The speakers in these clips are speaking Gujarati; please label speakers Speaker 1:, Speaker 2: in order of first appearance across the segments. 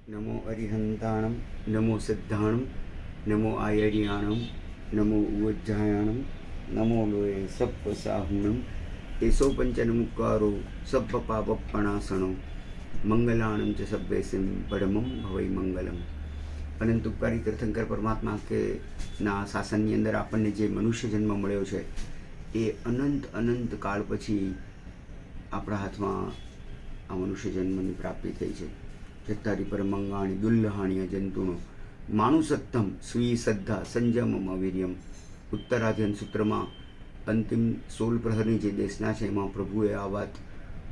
Speaker 1: नमो अरिहंताणं नमो सिद्धाणं नमो आयर्याणं नमो उज्जायाणं नमो लोये सप्प साहुणं एसो पंचनमुक्कारो सप्प पापपणासणो मंगलाणं च सब्बेसिं परमं भवै मंगलम। અનંત ઉપકારી તીર્થંકર પરમાત્મા કે ના શાસનની અંદર આપણને જે મનુષ્ય જન્મ મળ્યો છે એ અનંત કાળ પછી આપણા હાથમાં આ મનુષ્ય જન્મની પ્રાપ્તિ થઈ છે. જગતારી પરમંગાણી દુલ્લહાણીય જંતુનો માણુસત્તમ સ્વી શ્રદ્ધા સંજમમ અવીર્યમ. ઉત્તરાધ્યન સૂત્રમાં અંતિમ 16 પ્રહરની જે દેશના છે એમાં પ્રભુએ આ વાત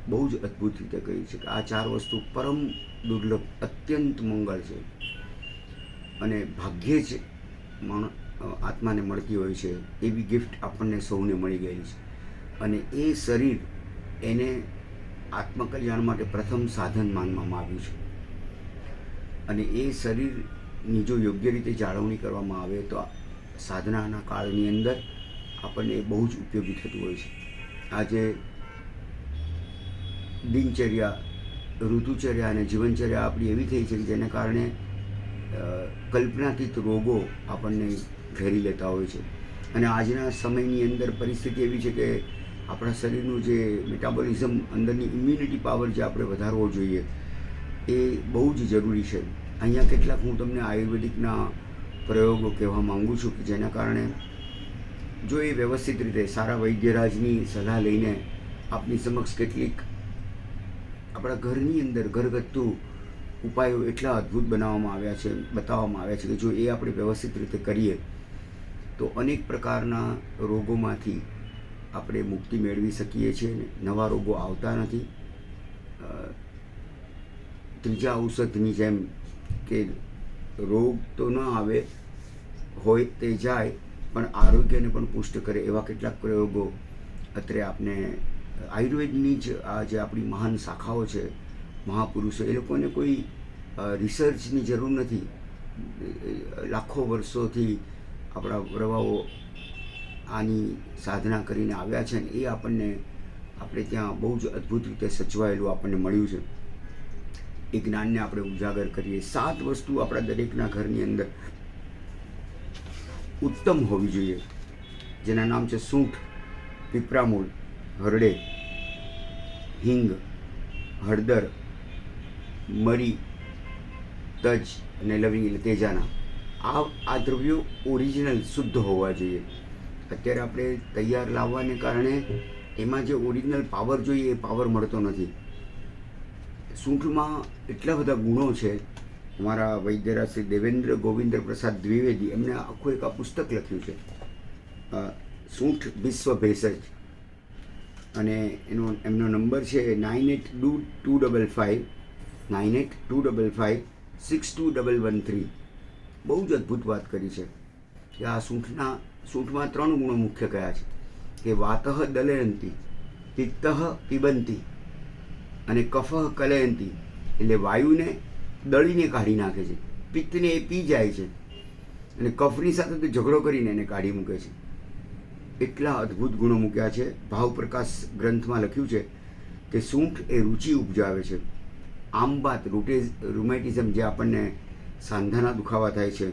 Speaker 1: બહુ જ અદ્ભુત રીતે કહી છે કે આ 4 વસ્તુ પરમ દુર્લભ અત્યંત મંગળ છે અને ભાગ્યે જ આત્માને મળતી હોય છે. એવી ગિફ્ટ આપણને સૌને મળી ગયેલી છે અને એ શરીર એને આત્મકલ્યાણ માટે પ્રથમ સાધન માનવામાં આવ્યું છે અને એ શરીરની જો યોગ્ય રીતે જાળવણી કરવામાં આવે તો સાધનાના કાળની અંદર આપણને બહુ જ ઉપયોગી થતું હોય છે. આજે દિનચર્યા, ઋતુચર્યા અને જીવનચર્યા આપણી એવી થઈ છે કે જેને કારણે કલ્પનાતીત રોગો આપણને ઘેરી લેતા હોય છે અને આજના સમયની અંદર પરિસ્થિતિ એવી છે કે આપણા શરીરનું જે મેટાબોલિઝમ, અંદરની ઇમ્યુનિટી પાવર જે આપણે વધારવો જોઈએ એ બહુ જ જરૂરી છે. અહીંયા કેટલાક હું તમને આયુર્વેદિકના પ્રયોગો કહેવા માગું છું કે જેના કારણે જો એ વ્યવસ્થિત રીતે સારા વૈદ્યરાજની સલાહ લઈને આપની સમક્ષ કેટલીક આપણા ઘરની અંદર ઘરગથ્થુ ઉપાયો એટલા અદ્ભુત બતાવવામાં આવ્યા છે કે જો એ આપણે વ્યવસ્થિત રીતે કરીએ તો અનેક પ્રકારના રોગોમાંથી આપણે મુક્તિ મેળવી શકીએ છીએ. નવા રોગો આવતા નથી. ત્રીજા ઔષધની જેમ કે રોગ તો ન આવે હોય તે જાય પણ આરોગ્યને પણ પુષ્ટ કરે એવા કેટલાક પ્રયોગો અત્રે આપને આયુર્વેદની જ આ જે આપણી મહાન શાખાઓ છે, મહાપુરુષો, એ લોકોને કોઈ રિસર્ચની જરૂર નથી. લાખો વર્ષોથી આપણા વડવાઓ આની સાધના કરીને આવ્યા છે ને એ આપણે ત્યાં બહુ જ અદ્ભુત રીતે સચવાયેલું આપણને મળ્યું છે. એ જ્ઞાનને આપણે ઉજાગર કરીએ. 7 વસ્તુ આપણા દરેકના ઘરની અંદર ઉત્તમ હોવી જોઈએ, જેના નામ છે સૂંઠ, પીપરામૂળ, હરડે, હિંગ, હળદર, મરી, તજ અને લવિંગ એટલે તેજાના. આ દ્રવ્યો ઓરિજિનલ શુદ્ધ હોવા જોઈએ. અત્યારે આપણે તૈયાર લાવવાને કારણે એમાં જે ઓરિજિનલ પાવર જોઈએ એ પાવર મળતો નથી. સૂંઠમાં એટલા બધા ગુણો છે. અમારા વૈદ્યરાજ શ્રી દેવેન્દ્ર ગોવિંદ પ્રસાદ દ્વિવેદી એમને આખું એક પુસ્તક લખ્યું છે સૂંઠ વિશ્વ ભેષજ અને એમનો નંબર છે 982255 9825562113. બહુ જ અદ્ભુત વાત કરી છે કે આ સૂંઠમાં 3 ગુણો મુખ્ય કયા છે કે વાતઃ દલયંતી, પિત્તઃ પિબંતી અને કફઃ કલયંતી. એટલે વાયુને દળીને કાઢી નાખે છે, પિત્તને એ પી જાય છે અને કફની સાથે તો ઝઘડો કરીને એને કાઢી મૂકે છે. એટલા અદ્ભુત ગુણો મૂક્યા છે. ભાવપ્રકાશ ગ્રંથમાં લખ્યું છે કે સૂંઠ એ રુચિ ઉપજાવે છે. આમબાત, રૂમેટિઝમ જે આપણને સાંધાના દુખાવા થાય છે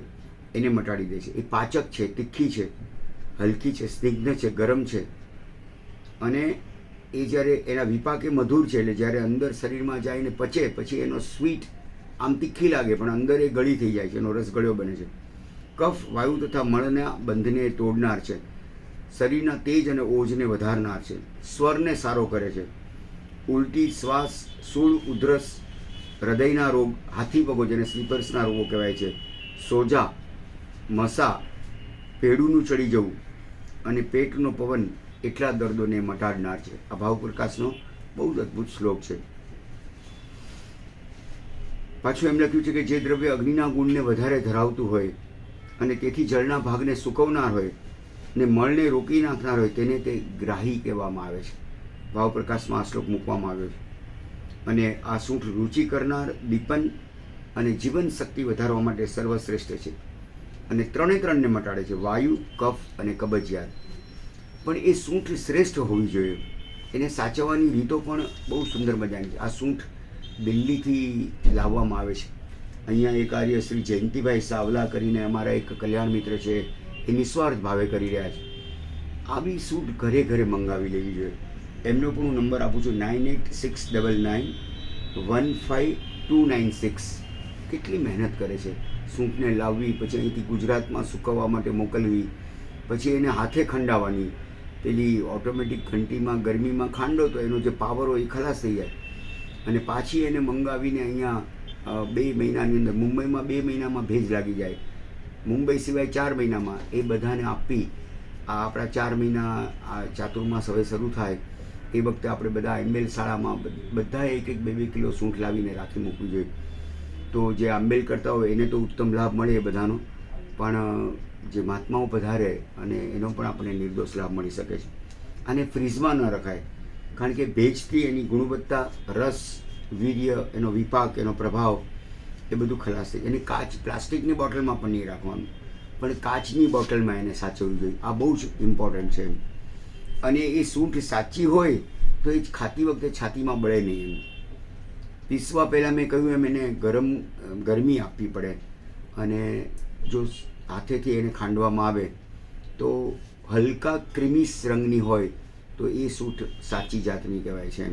Speaker 1: એને મટાડી દે છે. એ પાચક છે, તીખી છે, હલકી છે, સ્નિગ્ધ છે, ગરમ છે અને એ જ્યારે એના વિપાકે મધુર છે. એટલે જ્યારે અંદર શરીરમાં જાય ને પચે પછી એનો સ્વીટ આમ તીખી લાગે પણ અંદર એ ગળી થઈ જાય છે, એનો રસ ગળ્યો બને છે. કફ, વાયુ તથા મળના બંધને તોડનાર છે. શરીરના તેજ અને ઓજને વધારનાર છે. સ્વરને સારો કરે છે. ઉલટી, શ્વાસ, સૂળ, ઉધરસ, હૃદયના રોગ, હાથી પગો જેને સ્લીપર્સના રોગો કહેવાય છે, સોજા, મસા, પેડુનું ચડી જવું અને પેટનો પવન એટલા દર્દોને મટાડનાર છે. આ ભાવપ્રકાશનો બહુ જ અદ્ભુત શ્લોક છે. પાછું એમ લખ્યું છે કે જે દ્રવ્ય અગ્નિના ગુણને વધારે ધરાવતું હોય અને તેથી જળના ભાગને સૂકવનાર હોય ને મળને રોકી નાખનાર હોય તેને તે ગ્રાહી કહેવામાં આવે છે. ભાવપ્રકાશમાં આ શ્લોક મૂકવામાં આવ્યો છે. અને આ સૂંઠ રુચિ કરનાર, દીપન અને જીવન શક્તિ વધારવા માટે સર્વશ્રેષ્ઠ છે અને 3ને મટાડે છે, વાયુ, કફ અને કબજિયાત. પણ એ સૂંઠ શ્રેષ્ઠ હોવી જોઈએ. એને સાચવવાની રીતો પણ બહુ સુંદર મજાની છે. આ સૂંઠ દિલ્હીથી લાવવામાં આવે છે અહીંયા એક આર્ય શ્રી જયંતિભાઈ સાવલા કરીને અમારા એક કલ્યાણ મિત્ર છે, એ નિસ્વાર્થ ભાવે કરી રહ્યા છે. આવી સૂટ ઘરે ઘરે મંગાવી લેવી જોઈએ. એમનો પણ હું નંબર આપું છું 9869915296. કેટલી મહેનત કરે છે સૂંઠને લાવવી, પછી અહીંથી ગુજરાતમાં સૂકવવા માટે મોકલવી, પછી એને હાથે ખંડાવવાની. પેલી ઓટોમેટિક ઘંટીમાં ગરમીમાં ખાંડો તો એનો જે પાવર હોય એ ખલાસ થઈ જાય, અને પાછી એને મંગાવીને અહીંયા 2 મહિનાની અંદર, મુંબઈમાં 2 મહિનામાં ભેજ લાગી જાય, મુંબઈ સિવાય 4 મહિનામાં એ બધાને આપી. આ આપણા 4 મહિના આ ચાતુર્માસ હવે શરૂ થાય એ વખતે આપણે બધા આંબેલ શાળામાં બધા 1-2 કિલો સૂંઠ લાવીને રાખી મૂકવી જોઈએ. તો જે આંબેલ કરતા હોય એને તો ઉત્તમ લાભ મળે એ બધાનો, પણ જે મહાત્માઓ પધારે અને એનો પણ આપણને નિર્દોષ લાભ મળી શકે છે. આને ફ્રીઝમાં ન રખાય, કારણ કે ભેજથી એની ગુણવત્તા, રસ, વીર્ય, એનો વિપાક, એનો પ્રભાવ એ બધું ખલાસ થાય. એની પ્લાસ્ટિકની બોટલમાં પણ નહીં રાખવાનું, પણ કાચની બોટલમાં એને સાચવવી જોઈએ. આ બહુ જ ઇમ્પોર્ટન્ટ છે. અને એ સૂંઠ સાચી હોય તો એ ખાતી વખતે છાતીમાં બળે નહીં. એમ પીસવા પહેલાં મેં કહ્યું એમ એને ગરમી આપવી પડે, અને જો હાથેથી એને ખાંડવામાં આવે તો હલકા ક્રીમીસ રંગની હોય તો એ સૂંઠ સાચી જાતની કહેવાય છે.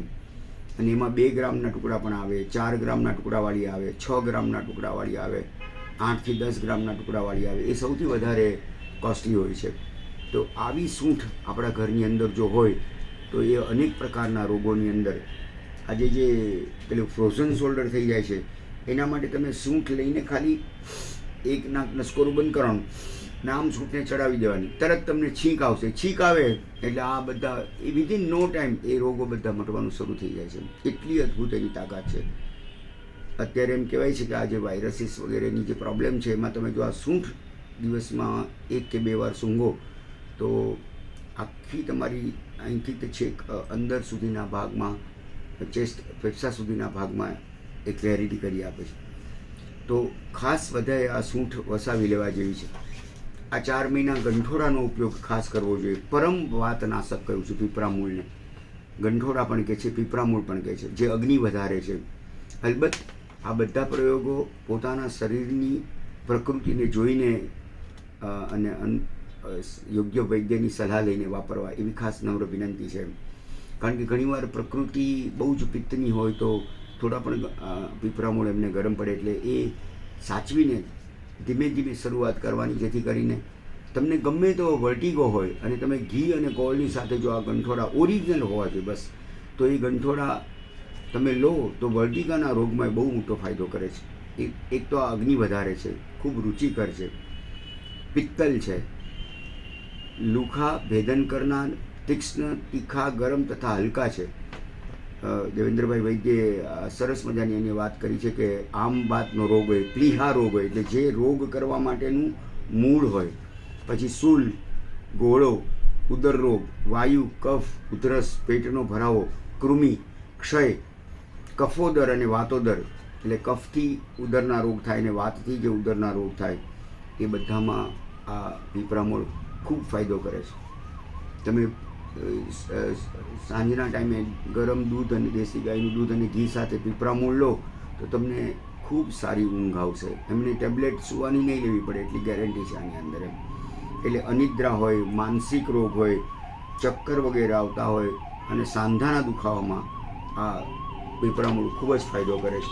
Speaker 1: અને એમાં 2 ગ્રામના ટુકડા પણ આવે, 4 ગ્રામના ટુકડાવાળી આવે, 6 ગ્રામના ટુકડાવાળી આવે, 8 થી 10 ગ્રામના ટુકડાવાળી આવે. એ સૌથી વધારે કોસ્ટલી હોય છે. તો આવી સૂંઠ આપણા ઘરની અંદર જો હોય તો એ અનેક પ્રકારના રોગોની અંદર, આજે જે પેલું ફ્રોઝન શોલ્ડર થઈ જાય છે એના માટે તમે સૂંઠ લઈને ખાલી એક નાક નસકોરું બંધ કરવાનું, નામ સૂંઠને ચડાવી દેવાની, તરત તમને છીંક આવશે. છીંક આવે એટલે આ બધા એ વિધિન નો ટાઈમ એ રોગો બધા મટવાનું શરૂ થઈ જાય છે. એટલી અદ્ભુત એની તાકાત છે. અત્યારે એમ કહેવાય છે કે આ જે વાયરસીસ વગેરેની જે પ્રોબ્લેમ છે એમાં તમે જો આ સૂંઠ દિવસમાં 1 કે 2 વાર સૂંઘો તો આખી તમારી અહીંથી તે છેક અંદર સુધીના ભાગમાં, ચેસ્ટ, ફેફસા સુધીના ભાગમાં એ ક્લેરિટી કરી આપે છે. તો ખાસ બધાએ આ સૂંઠ વસાવી લેવા જેવી છે. આ 4 મહિના ગંઠોડાનો ઉપયોગ ખાસ કરવો જોઈએ. પરમ વાતનાશક કહ્યું છે પીપળામૂળને. ગંઠોડા પણ કહે છે, પીપળામૂળ પણ કહે છે, જે અગ્નિ વધારે છે. અલબત્ત આ બધા પ્રયોગો પોતાના શરીરની પ્રકૃતિને જોઈને અને યોગ્ય વૈદ્યની સલાહ લઈને વાપરવા એવી ખાસ નમ્ર વિનંતી છે. કારણ કે ઘણીવાર પ્રકૃતિ બહુ જ પિત્તની હોય તો થોડા પણ પીપળામૂળ એમને ગરમ પડે એટલે એ સાચવીને ધીમે ધીમે શરૂઆત કરવાની, જેથી કરીને તમને ગમે તો વર્ટિગો હોય અને તમે ઘી અને ગોળની સાથે જો આ ગંઠોડા ઓરિજિનલ હોવા જોઈએ બસ, તો એ ગંઠોડા તમે લો તો વર્ટિગાના રોગમાં બહુ મોટો ફાયદો કરે છે. એક તો આ અગ્નિ વધારે છે, ખૂબ રુચિકર છે, પિત્તલ છે, લુખા ભેદન કરનાર, તીક્ષ્ણ, તીખા, ગરમ તથા હલકા છે. દેવેન્દ્રભાઈ વૈદ્યે સરસ મજાની એની વાત કરી છે કે આમ બાતનો રોગ હોય, પ્લીહા રોગ હોય, એટલે જે રોગ કરવા માટેનું મૂળ હોય, પછી સૂલ, ગોળો, ઉદર રોગ, વાયુ, કફ, ઉધરસ, પેટનો ભરાવો, કૃમિ, ક્ષય, કફોદર અને વાતોદર, એટલે કફથી ઉદરના રોગ થાય અને વાતથી જે ઉદરના રોગ થાય એ બધામાં આ પીપળામૂળ ખૂબ ફાયદો કરે છે. તમે સાંજના ટાઈમે ગરમ દૂધ અને દેશી ગાયનું દૂધ અને ઘી સાથે પીપળામૂળ લો તો તમને ખૂબ સારી ઊંઘ આવશે. એમને ટેબ્લેટ સુવાની નહીં લેવી પડે એટલી ગેરંટી છે આની અંદર. એટલે અનિદ્રા હોય, માનસિક રોગ હોય, ચક્કર વગેરે આવતા હોય અને સાંધાના દુખાવામાં આ પીપળામૂળ ખૂબ જ ફાયદો કરે છે.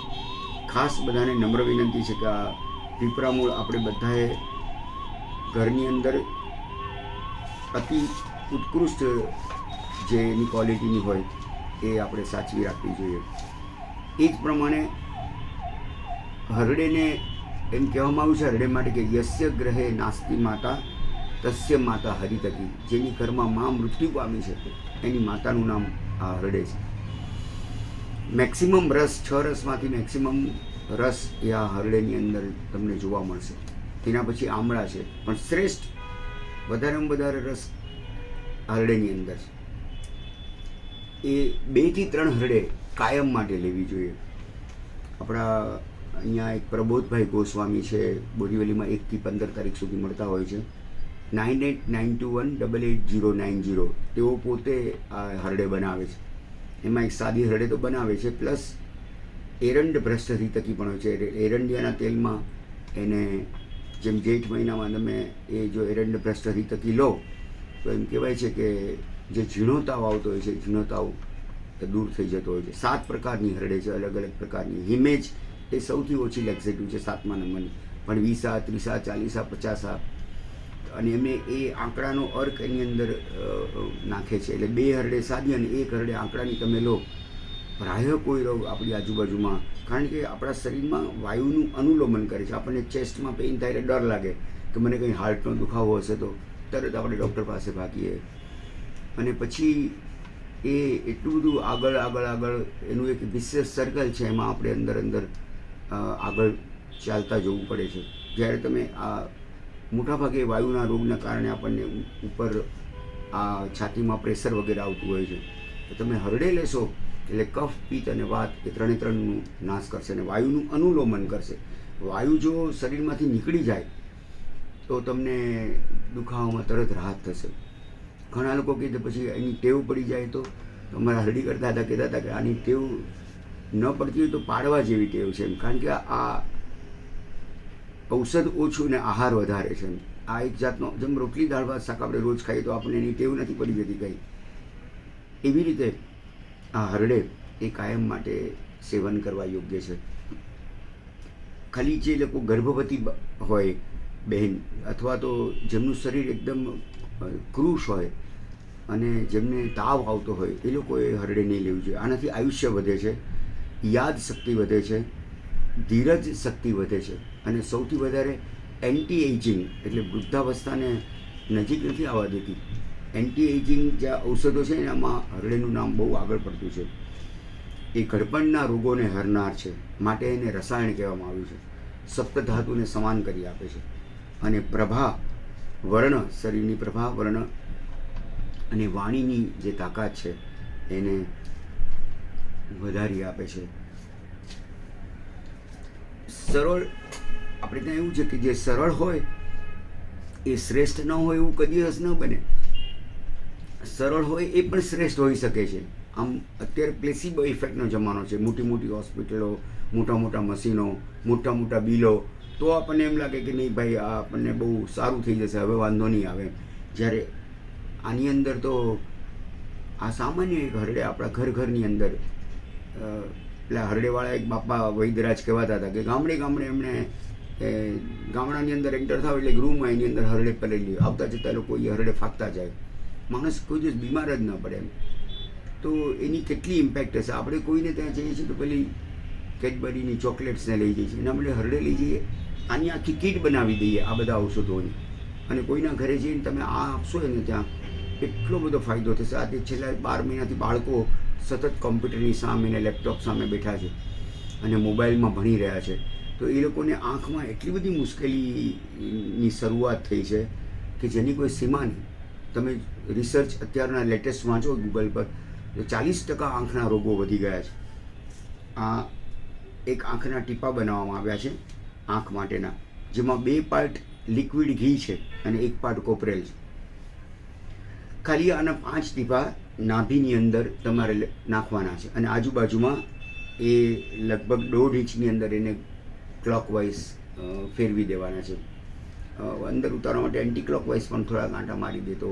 Speaker 1: ખાસ બધાને નમ્ર વિનંતી છે કે આ પીપળામૂળ આપણે બધાએ ઘરની અંદર અતિ ઉત્કૃષ્ટ જે એની ક્વોલિટીની હોય એ આપણે સાચવી રાખવી જોઈએ. એ જ પ્રમાણે હરડેને એમ કહેવામાં આવ્યું છે હરડે માટે કે યસ્ય ગ્રહે નાસ્તિ માતા તસ્ય માતા હરિતકી, જેની ઘરમાં મા મૃત્યુ પામી છે એની માતાનું નામ આ હરડે છે. મેક્સિમમ રસ, 6 રસમાંથી મેક્સિમમ રસ એ આ હરડેની અંદર તમને જોવા મળશે. એના પછી આમળા છે, પણ શ્રેષ્ઠ વધારેમાં વધારે રસ હરડેની અંદર છે. એ 2 થી 3 હરડે કાયમ માટે લેવી જોઈએ. આપણા અહીંયા એક પ્રબોધભાઈ ગોસ્વામી છે, બોરીવલીમાં 1 થી 15 તારીખ સુધી મળતા હોય છે. 9892188090. તેઓ પોતે આ હરડે બનાવે છે. એમાં એક સાદી હરડે તો બનાવે છે, પ્લસ એરંડ ભ્રષ્ટ રીતકી પણ હોય છે. એરંડિયાના તેલમાં એને જેમ જેઠ મહિનામાં તમે એ જો એરંડ ભ્રષ્ટ રીતકી લો તો એમ કહેવાય છે કે જે ઝીણો તાવ આવતો હોય છે ઝીણો તાવ દૂર થઈ જતો હોય છે. 7 પ્રકારની હરડે છે, અલગ અલગ પ્રકારની. હિમેજ એ સૌથી ઓછી લેક્ઝેટિવ છે 7મા નંબરની, પણ 20, 30, 40, 50 અને એમને એ આંકડાનો અર્ક એની અંદર નાખે છે. એટલે 2 હરડે સાદી અને 1 હરડે આંકડાની તમે લો. પ્રાય કોઈ રોગ આપણી આજુબાજુમાં, કારણ કે આપણા શરીરમાં વાયુનું અનુલોમન કરે છે. આપણને ચેસ્ટમાં પેઇન થાય એટલે ડર લાગે કે મને કંઈ હાર્ટનો દુખાવો હશે તો તરત આપણે ડૉક્ટર પાસે ભાગીએ. અને પછી એ એટલું બધું આગળ એનું એક વિશેષ સર્કલ છે, એમાં આપણે અંદર આગળ ચાલતા જવું પડે છે. જ્યારે તમે આ મોટાભાગે વાયુના રોગના કારણે આપણને ઉપર આ છાતીમાં પ્રેશર વગેરે આવતું હોય છે, તો તમે હરડે લેશો એટલે કફ, પિત્ત અને વાત એ ત્રણનું નાશ કરશે અને વાયુનું અનુલોમન કરશે. વાયુ જો શરીરમાંથી નીકળી જાય તો તમને દુખાવામાં તરત રાહત થશે. ઘણા લોકો કહે તો પછી એની ટેવ પડી જાય તો અમારા હરડી કરતા હતા, કહેતા હતા કે આની ટેવ ન પડતી હોય તો પાડવા જેવી ટેવ છે એમ, કારણ કે આ ઔષધ ઓછું ને આહાર વધારે છે. આ એક જાતનો જેમ રોટલી દાળ ભાત શાક આપણે રોજ ખાઈએ તો આપણને એની ટેવ નથી પડી જતી કંઈ, એવી રીતે આ હરડે એ કાયમ માટે સેવન કરવા યોગ્ય છે. ખાલી જે લોકો ગર્ભવતી હોય બહેન, અથવા તો જેમનું શરીર એકદમ કૃશ હોય અને જેમને તાવ આવતો હોય એ લોકોએ હરડે નહીં લેવું જોઈએ. આનાથી આયુષ્ય વધે છે, યાદ શક્તિ વધે છે, ધીરજ શક્તિ વધે છે અને સૌથી વધારે એન્ટી એજિંગ એટલે વૃદ્ધાવસ્થાને નજીક નથી આવવા દેતી. એન્ટી એજિંગ જે ઔષધો છે એનામાં હરડેનું નામ બહુ આગળ પડતું છે. એ ઘડપણના રોગોને હરનાર છે, માટે એને રસાયણ કહેવામાં આવ્યું છે. સપ્તધાતુને સમાન કરી આપે છે અને પ્રભા વર્ણ, શરીરની પ્રભા વર્ણ અને વાણીની જે તાકાત છે એને વધારી આપે છે. સરળ, આપણે ત્યાં એવું છે કે જે સરળ હોય એ શ્રેષ્ઠ ન હોય એવું કદી દિવસ ન બને. સરળ હોય એ પણ શ્રેષ્ઠ હોઈ શકે છે. આમ અત્યારે પ્લેસિબો ઇફેક્ટનો જમાનો છે. મોટી મોટી હોસ્પિટલો, મોટા મોટા મશીનો, મોટા મોટા બિલો, તો આપણને એમ લાગે કે નહીં ભાઈ આ આપણને બહુ સારું થઈ જશે, હવે વાંધો નહીં આવે. જ્યારે આની અંદર તો આ સામાન્ય એક હરડે આપણા ઘરની અંદર પેલા હરડેવાળા એક બાપા વૈદ્યરાજ કહેવાતા હતા કે ગામડે એમણે ગામડાની અંદર એન્ટર થાવ એટલે ગૃહમાં એની અંદર હરડે પડેલી આવતા જતા લોકો એ હરડે ફાંકતા જાય. માણસ કોઈ દિવસ બીમાર જ ન પડે એમ. તો એની કેટલી ઇમ્પેક્ટ હશે. આપણે કોઈને ત્યાં જઈએ છીએ તો પેલી કેડબરીની ચોકલેટ્સને લઈ જઈએ છીએ, એના માટે હરડે લઈ જઈએ, આની આખી કીટ બનાવી દઈએ આ બધા ઔષધોની, અને કોઈના ઘરે જઈને તમે આ આપશો એને ત્યાં એટલો બધો ફાયદો થશે. આજે છેલ્લા 12 મહિનાથી બાળકો સતત કોમ્પ્યુટરની સામે ને લેપટોપ સામે બેઠા છે અને મોબાઈલમાં ભણી રહ્યા છે, તો એ લોકોને આંખમાં એટલી બધી મુશ્કેલીની શરૂઆત થઈ છે કે જેની કોઈ સીમા નહીં. તમે રિસર્ચ અત્યારના લેટેસ્ટ વાંચો ગૂગલ પર તો 40% આંખના રોગો વધી ગયા છે. આ એક આંખના ટીપા બનાવવામાં આવ્યા છે આંખ માટેના, જેમાં 2 પાર્ટ લિક્વિડ ઘી છે અને 1 પાર્ટ કોપરેલ છે. ખાલી આના 5 ટીપા નાભીની અંદર તમારે નાખવાના છે અને આજુબાજુમાં એ લગભગ 1.5 ઇંચની અંદર એને ક્લોકવાઇઝ ફેરવી દેવાના છે. અંદર ઉતારવા માટે એન્ટી ક્લોકવાઇઝ પણ થોડા કાંટા મારી દે તો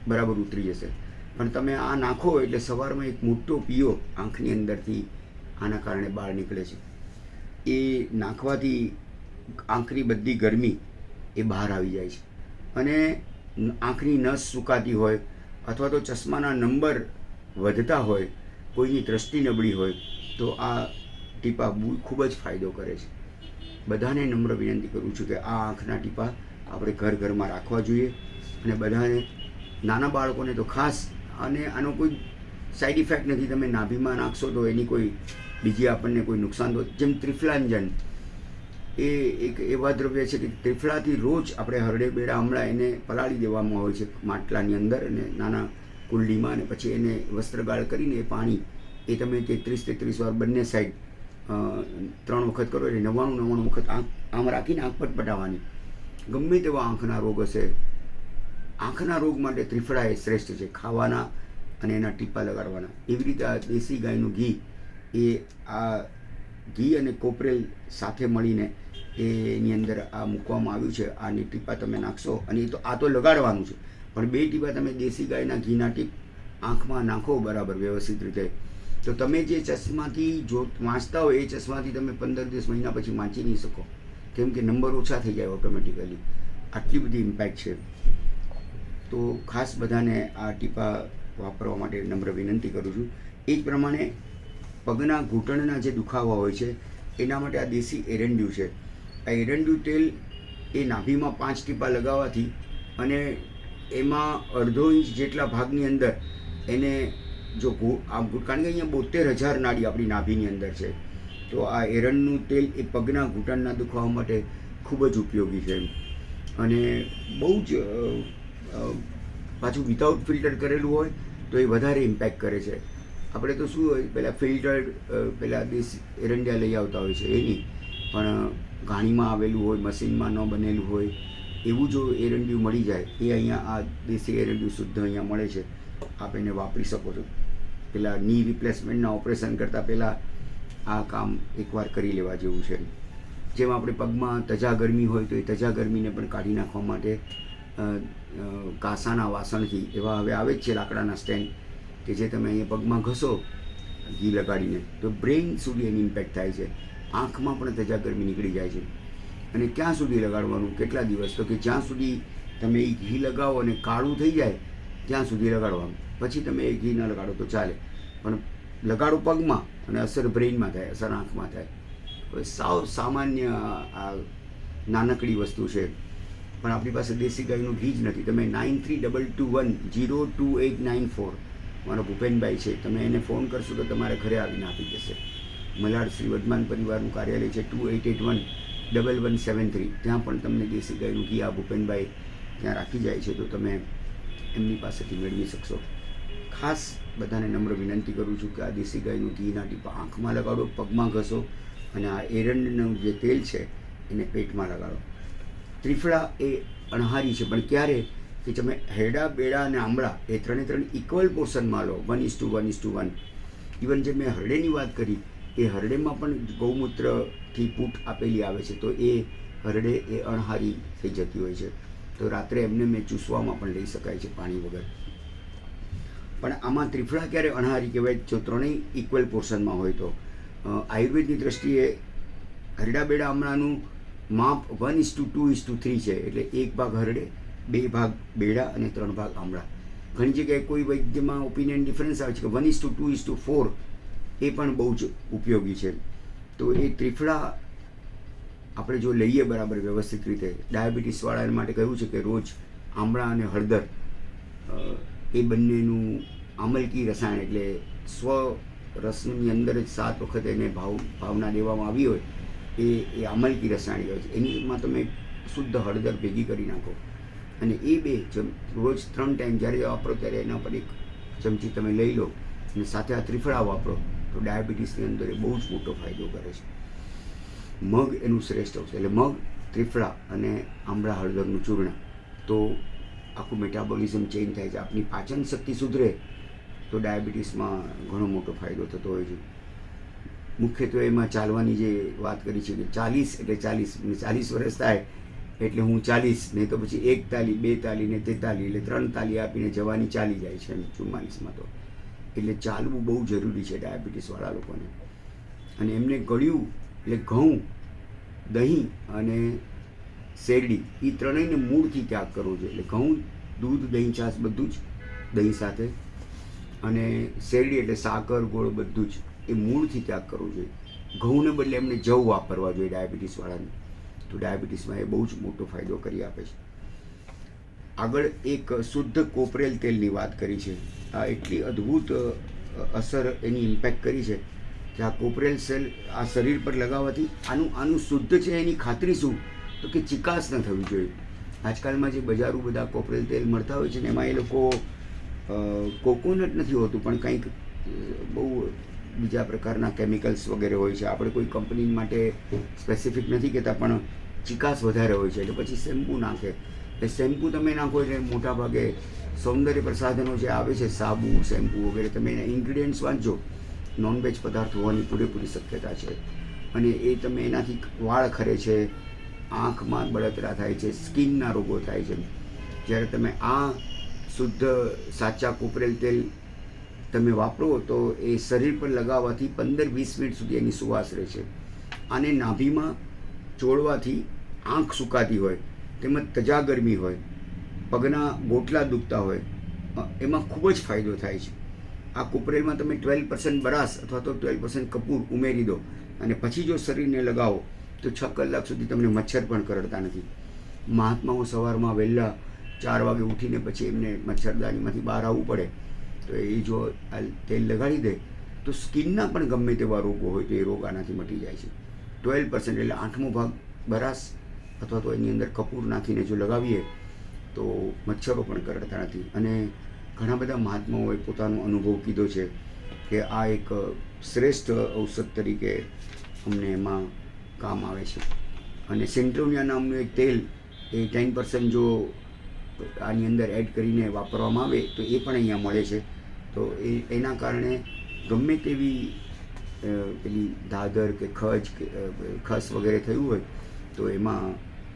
Speaker 1: બરાબર ઉતરી જશે. પણ તમે આ નાખો એટલે સવારમાં એક મોટો પીઓ આંખની અંદરથી આના કારણે બહાર નીકળે છે. એ નાખવાથી આંખની બધી ગરમી એ બહાર આવી જાય છે અને આંખની નસ સુકાતી હોય અથવા તો ચશ્માના નંબર વધતા હોય, કોઈની દ્રષ્ટિ નબળી હોય તો આ ટીપા ખૂબ જ ફાયદો કરે છે. બધાને નમ્ર વિનંતી કરું છું કે આ આંખના ટીપા આપણે ઘરમાં રાખવા જોઈએ અને બધાને, નાના બાળકોને તો ખાસ. અને આનો કોઈ સાઈડ ઇફેક્ટ નથી. તમે નાભીમાં નાખશો તો એની કોઈ બીજી આપણને કોઈ નુકસાન તો, જેમ ત્રિફલાંજન એ એક એવા દ્રવ્ય છે કે ત્રિફળાથી રોજ આપણે હરડે બેડા હમણાં એને પલાળી દેવામાં હોય છે માટલાની અંદર અને નાના કુંડીમાં, અને પછી એને વસ્ત્રગાળ કરીને એ પાણી એ તમે 33 વાર બંને સાઈડ 3 વખત કરો એટલે 99 વખત આમ રાખીને આંખ પટપટાવવાની. ગમે તેવા આંખના રોગ હશે, આંખના રોગ માટે ત્રિફળા એ શ્રેષ્ઠ છે, ખાવાના અને એના ટીપા લગાડવાના. એવી રીતે આ દેશી ગાયનું ઘી એ આ ઘી અને કોપરેલ સાથે મળીને એની અંદર આ મૂકવામાં આવ્યું છે. આની ટીપા તમે નાખશો અને આ તો લગાડવાનું છે, પણ 2 ટીપા તમે દેશી ગાયના ઘીના ટીપ આંખમાં નાખો બરાબર વ્યવસ્થિત રીતે, તો તમે જે ચશ્માથી જો વાંચતા હોય એ ચશ્માથી તમે 15 દિવસ મહિના પછી વાંચી નહીં શકો, કેમ કે નંબર ઓછા થઈ જાય ઓટોમેટિકલી. આટલી બધી ઇમ્પેક્ટ છે. તો ખાસ બધાને આ ટીપા વાપરવા માટે નમ્ર વિનંતી કરું છું. એ જ પ્રમાણે પગના ઘૂંટણના જે દુખાવા હોય છે એના માટે આ દેશી એરંડ્યું છે. આ એરંડ્યું તેલ એ નાભીમાં 5 ટીપા લગાવવાથી અને એમાં અડધો ઇંચ જેટલા ભાગની અંદર એને જો આમ કારણ કે અહીંયા 72,000 નાડી આપણી નાભીની અંદર છે, તો આ એરંડનું તેલ એ પગના ઘૂંટણના દુખાવા માટે ખૂબ જ ઉપયોગી છે. અને બહુ જ પાછું વિધાઉટ ફિલ્ટર કરેલું હોય તો એ વધારે ઇમ્પેક્ટ કરે છે. આપણે તો શું હોય, પહેલાં ફિલ્ટર્ડ પહેલાં દેશી એરંડિયા લઈ આવતા હોય છે, એ નહીં, પણ ઘાણીમાં આવેલું હોય, મશીનમાં ન બનેલું હોય એવું જો એરંડિયું મળી જાય, એ અહીંયા આ દેશી એરંડિયું શુદ્ધ અહીંયા મળે છે. આપ એને વાપરી શકો છો. પેલા ની રિપ્લેસમેન્ટના ઓપરેશન કરતાં પહેલાં આ કામ એકવાર કરી લેવા જેવું છે. જેમ આપણે પગમાં તજા ગરમી હોય તો એ તજા ગરમીને પણ કાઢી નાખવા માટે કાંસાના વાસણથી એવા હવે આવે જ છે લાકડાના સ્ટેન્ડ, કે જે તમે અહીંયા પગમાં ઘસો ઘી લગાડીને તો બ્રેઇન સુધી એની ઇમ્પેક્ટ થાય છે. આંખમાં પણ તજા ગરમી નીકળી જાય છે. અને ક્યાં સુધી લગાડવાનું, કેટલા દિવસ, તો કે જ્યાં સુધી તમે એ ઘી લગાવો અને કાળું થઈ જાય ત્યાં સુધી લગાડવાનું. પછી તમે એ ઘી ન લગાડો તો ચાલે, પણ લગાડો પગમાં અને અસર બ્રેઇનમાં થાય, અસર આંખમાં થાય. હવે સાવ સામાન્ય આ નાનકડી વસ્તુ છે, પણ આપણી પાસે દેશી ગાયનું ઘી જ નથી. તમે 9322102894 મારો ભૂપેનભાઈ છે, તમે એને ફોન કરશો તો તમારે ઘરે આવીને આપી દેશે. મલાડ શ્રી વર્ધમાન પરિવારનું કાર્યાલય છે 28811173. ત્યાં પણ તમને દેશી ગાયનું ઘી આ ભૂપેનભાઈ ત્યાં રાખી જાય છે, તો તમે એમની પાસેથી મેળવી શકશો. ખાસ બધાને નમ્ર વિનંતી કરું છું કે આ દેશી ગાયનું ઘીના ટીપા આંખમાં લગાડો, પગમાં ઘસો, અને આ એરંડનું જે તેલ છે એને પેટમાં લગાડો. ત્રિફળા એ અણહારી છે, પણ ક્યારે કે તમે હેડા, બેડા અને આંબળા એ ત્રણે ઇક્વલ પોર્શનમાં લો, 1:1:1. ઇવન જે મેં હરડેની વાત કરી એ હરડેમાં પણ ગૌમૂત્રથી પૂટ આપેલી આવે છે, તો એ હરડે એ અણહારી થઈ જતી હોય છે, તો રાત્રે એમને મેં ચૂસવામાં પણ લઈ શકાય છે પાણી વગર. પણ આમાં ત્રિફળા ક્યારે અણહારી કહેવાય, જો ત્રણેય ઇક્વલ પોર્શનમાં હોય તો. આયુર્વેદની દ્રષ્ટિએ હરડા, બેડા, આમળાનું માપ 1:2:3 છે, એટલે 1 ભાગ હરડે, 2 ભાગ બેડા અને 3 ભાગ આમળા. ઘણી જગ્યાએ કોઈ વૈદ્યમાં ઓપિનિયન ડિફરન્સ આવે છે કે 1:2:4 એ પણ બહુ જ ઉપયોગી છે. તો એ ત્રિફળા આપણે જો લઈએ બરાબર વ્યવસ્થિત રીતે, ડાયાબિટીસવાળા માટે કહ્યું છે કે રોજ આમળા અને હળદર એ બંનેનું આમલકી રસાયણ, એટલે સ્વ રસની અંદર જ 7 વખત એને ભાવના દેવામાં આવી હોય એ આમલકી રસાયણ કહેવાય છે. એનીમાં તમે શુદ્ધ હળદર ભેગી કરી નાખો અને એ 2 રોજ 3 ટાઈમ જ્યારે વાપરો ત્યારે એના પર 1 ચમચી તમે લઈ લો અને સાથે આ ત્રિફળા વાપરો તો ડાયાબિટીસની અંદર એ બહુ જ મોટો ફાયદો કરે છે. મગ એનું શ્રેષ્ઠ છે, એટલે મગ, ત્રિફળા અને આમળા હળદરનું ચૂર્ણ, તો આખું મેટાબોલિઝમ ચેન્જ થાય છે. આપણી પાચન શક્તિ સુધરે તો ડાયાબિટીસમાં ઘણો મોટો ફાયદો થતો હોય છે. મુખ્યત્વે એમાં ચાલવાની જે વાત કરી છે કે 40 એટલે 40 વર્ષ થાય એટલે હું 40, નહીં તો પછી 1 તાલી, 2 તાલી ને 43, એટલે 3 તાલી આપીને જવાની ચાલી જાય છે 44માં તો. એટલે ચાલવું બહુ જરૂરી છે ડાયાબિટીસવાળા લોકોને. અને એમને ગળ્યું એટલે ઘઉં, દહીં અને શેરડી એ ત્રણેયને મૂળથી ત્યાગ કરવો જોઈએ. એટલે ઘઉં, દૂધ, દહીં, છાશ બધું જ દહીં સાથે, અને શેરડી એટલે સાકર, ગોળ બધું જ એ મૂળથી ત્યાગ કરવો જોઈએ. ઘઉંને બદલે એમને જવ વાપરવા જોઈએ ડાયાબિટીસવાળાને, તો ડાયાબિટીસમાં એ બહુ જ મોટો ફાયદો કરી આપે છે. આગળ એક શુદ્ધ કોપરેલ તેલની વાત કરી છે. આ એટલી અદ્ભુત અસર એની ઇમ્પેક્ટ કરી છે કે આ કોપરેલ સેલ આ શરીર પર લગાવવાથી આનું શુદ્ધ છે એની ખાતરી શું, તો કે ચિકાસ ન થવી જોઈએ. આજકાલમાં જે બજારો બધા કોપરેલ તેલ મળતા હોય છે ને એમાં એ લોકો કોકોનટ નથી હોતું, પણ કંઈક બહુ બીજા પ્રકારના કેમિકલ્સ વગેરે હોય છે. આપણે કોઈ કંપની માટે સ્પેસિફિક નથી કહેતા, પણ ચિકાસ વધારે હોય છે, એટલે પછી શેમ્પૂ નાખે. એ શેમ્પૂ તમે નાખો એટલે મોટા ભાગે સૌંદર્ય પ્રસાધનો જે આવે છે, સાબુ, શેમ્પૂ વગેરે, તમે એના ઇન્ગ્રીડિયન્ટ્સ વાંચજો, નોનવેજ પદાર્થ હોવાની પૂરેપૂરી શક્યતા છે. અને એ તમે એનાથી વાળ ખરે છે, આંખમાં બળતરા થાય છે, સ્કિનના રોગો થાય છે. જ્યારે તમે આ શુદ્ધ સાચા કોપરેલ તેલ તમે વાપરો તો એ શરીર પર લગાવવાથી 15-20 મિનિટ સુધી એની સુવાસ રહે છે. આને નાભીમાં ચોળવાથી આંખ સુકાતી હોય, તેમજ તજા ગરમી હોય, પગના ગોટલા દુખતા હોય, એમાં ખૂબ જ ફાયદો થાય છે. આ કોપરેલમાં તમે 12% બરાસ અથવા તો 12% કપૂર ઉમેરી દો અને પછી જો શરીરને લગાવો તો 6 કલાક સુધી તમને મચ્છર પણ કરડતા નથી. મહાત્માઓ સવારમાં વહેલા 4 વાગે ઉઠીને પછી એમને મચ્છરદાનીમાંથી બહાર આવવું પડે તો એ જો આ તેલ લગાડી દે તો સ્કિનના પણ ગમે તેવા રોગો હોય તો એ રોગ આનાથી મટી જાય છે. 12% એટલે 8મો ભાગ બરાસ અથવા તો એની અંદર કપૂર નાખીને જો લગાવીએ તો મચ્છરો પણ કરડતા નથી. અને ઘણા બધા મહાત્માઓએ પોતાનો અનુભવ કીધો છે કે આ એક શ્રેષ્ઠ ઔષધ તરીકે અમને એમાં કામ આવે છે. અને સેન્ટ્રોનિયા નામનું એક તેલ એ 10% જો આની અંદર એડ કરીને વાપરવામાં આવે તો એ પણ અહીંયા મળે છે. તો એના કારણે ગમે તેવી પેલી દાદર કે ખસ વગેરે થયું હોય તો એમાં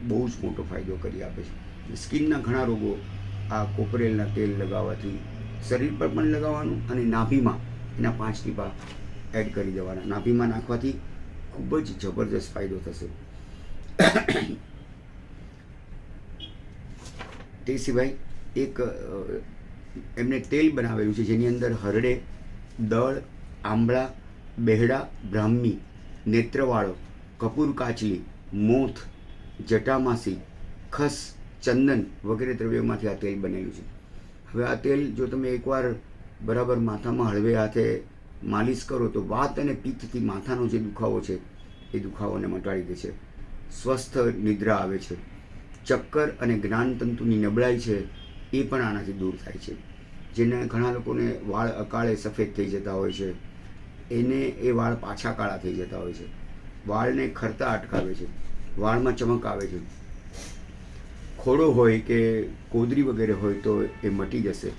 Speaker 1: બહુ જ મોટો ફાયદો કરી આપે છે. સ્કિનના ઘણા રોગો આ કોપરેલના તેલ લગાવવાથી શરીર પર પણ લગાવવાનું અને નાભીમાં એના 5 ટીપા એડ કરી દેવાના. નાભીમાં નાખવાથી ખૂબ જ જબરજસ્ત ફાયદો થશે. તે સિવાય એક એમને તેલ બનાવેલું છે જેની અંદર હરડે, દળ, આંબળા, બેહડા, બ્રાહ્મી, નેત્રવાળો, કપૂર કાચલી, મોથ, જટામાસી, ખસ, ચંદન વગેરે દ્રવ્યોમાંથી આ તેલ બનેલું છે. હવે આ તેલ જો તમે એકવાર બરાબર માથામાં હળવે હાથે માલિશ કરો તો વાત અને પિત્તથી માથાનો જે દુખાવો છે એ દુખાવોને મટાડી દે છે. સ્વસ્થ નિદ્રા આવે છે. ચક્કર અને જ્ઞાનતંતુની નબળાઈ છે એ પણ આનાથી દૂર થાય છે. જેને ઘણા લોકોને વાળ અકાળે સફેદ થઈ જતા હોય છે, એને એ વાળ પાછા કાળા થઈ જતા હોય છે. વાળને ખરતા અટકાવે છે, વાળમાં ચમક આવે છે. ખોડો હોય કે કોદરી વગેરે હોય તો એ મટી જશે.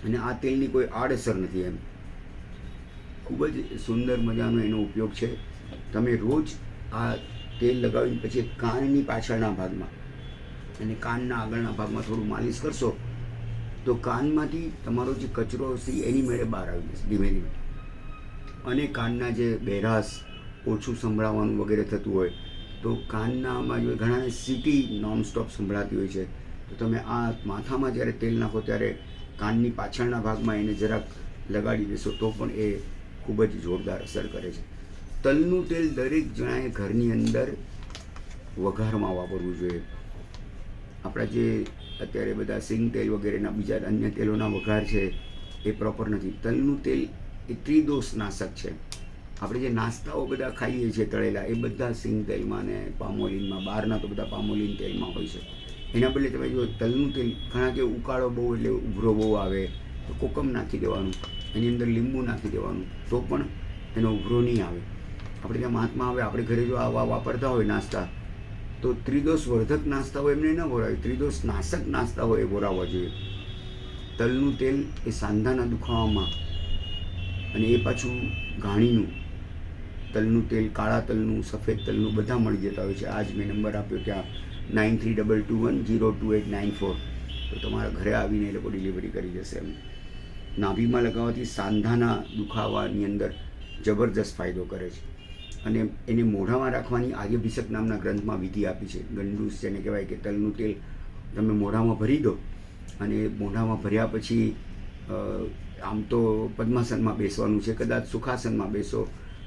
Speaker 1: અને આ તેલની કોઈ આડઅસર નથી. એમ ખૂબ જ સુંદર મજાનો એનો ઉપયોગ છે. તમે રોજ આ તેલ લગાવીને પછી કાનની પાછળના ભાગમાં અને કાનના આગળના ભાગમાં થોડું માલિશ કરશો તો કાનમાંથી તમારો જે કચરો હશે એની મેળે બહાર આવી જશે ધીમે ધીમે. અને કાનના જે બહેરાશ, ઓછું સંભળાવવાનું વગેરે થતું હોય તો કાનનામાં જો ઘણાને સીટી નોનસ્ટોપ સંભળાતી હોય છે તો તમે આ માથામાં જ્યારે તેલ નાખો ત્યારે કાનની પાછળના ભાગમાં એને જરાક લગાડી દેશો તો પણ એ ખૂબ જ જોરદાર અસર કરે છે. તલનું તેલ દરેક જણાએ ઘરની અંદર વઘારમાં વાપરવું જોઈએ. આપણા જે અત્યારે બધા સિંગ તેલ વગેરેના બીજા અન્ય તેલોના વઘાર છે એ પ્રોપર નથી. તલનું તેલ એ ત્રિદોષનાશક છે. આપણે જે નાસ્તાઓ બધા ખાઈએ છીએ તળેલા એ બધા સિંગ તેલમાં ને પામોલીનમાં, બહારના તો બધા પામોલીન તેલમાં હોય છે. એના બદલે તમે જો તલનું તેલ, ઘણા કે ઉકાળો બહુ એટલે ઉભરો બહુ આવે તો કોકમ નાખી દેવાનું, એની અંદર લીંબુ નાખી દેવાનું તો પણ એનો ઉભરો નહીં આવે. આપણે ત્યાં મહાત્મા આવે, આપણે ઘરે જો આવા વાપરતા હોય નાસ્તા તો ત્રિદોષ વર્ધક નાસ્તા હોય એમને ન ભરાવે, ત્રિદોષ નાશક નાસ્તા હોય એ ભરાવવા જોઈએ. તલનું તેલ એ સાંધાના દુખાવામાં અને એ પાછું ઘાણીનું તલનું તેલ, કાળા તલનું, સફેદ તલનું બધા મળી જતા હોય છે. આજ મેં નંબર આપ્યો ત્યાં 9322102894 તો તમારા ઘરે આવીને એ લોકો ડિલિવરી કરી જશે. એમ નાભીમાં લગાવવાથી સાંધાના દુખાવાની અંદર જબરજસ્ત ફાયદો કરે છે. અને એને મોઢામાં રાખવાની આર્યભિષક નામના ગ્રંથમાં વિધિ આપી છે. ગંડૂસ જેને કહેવાય કે તલનું તેલ તમે મોઢામાં ભરી દો અને મોઢામાં ભર્યા પછી આમ તો પદ્માસનમાં બેસવાનું છે, કદાચ સુખાસનમાં બેસો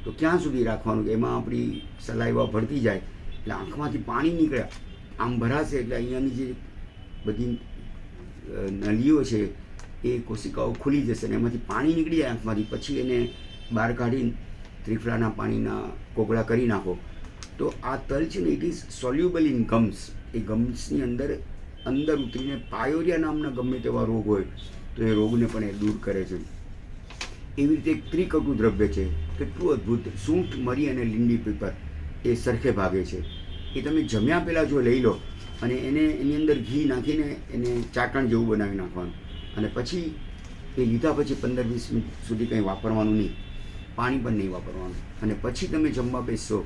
Speaker 1: તો ક્યાં સુધી રાખવાનું કે એમાં આપણી સલાઈવા ભળતી જાય એટલે આંખમાંથી પાણી નીકળે, આમ ભરાશે એટલે અહીંયાની જે બધી નળીઓ છે એ કોશિકાઓ ખુલી જશે અને એમાંથી પાણી નીકળી જાય આંખમાંથી. પછી એને બહાર કાઢીને ત્રિફળાના પાણીના કોગળા કરી નાખો તો આ તલ છે ને ઇટ ઇઝ સોલ્યુબલ ઇન ગમ્સ. એ ગમ્સની અંદર ઉતરીને પાયોરિયા નામના ગમે તેવા રોગ હોય તો એ રોગને પણ એ દૂર કરે છે. એવી રીતે એક ત્રિકટુ દ્રવ્ય છે, કેટલું અદ્ભુત. સૂંઠ, મરી અને લીંડી પીપર એ સરખે ભાગે છે. એ તમે જમ્યા પહેલાં જો લઈ લો અને એની અંદર ઘી નાખીને એને ચાટણ જેવું બનાવી નાખવાનું અને પછી એ લીધા પછી 15-20 મિનિટ સુધી કંઈ વાપરવાનું નહીં. પાણી પણ નહીં વાપરવાનું. અને પછી તમે જમવા બેસશો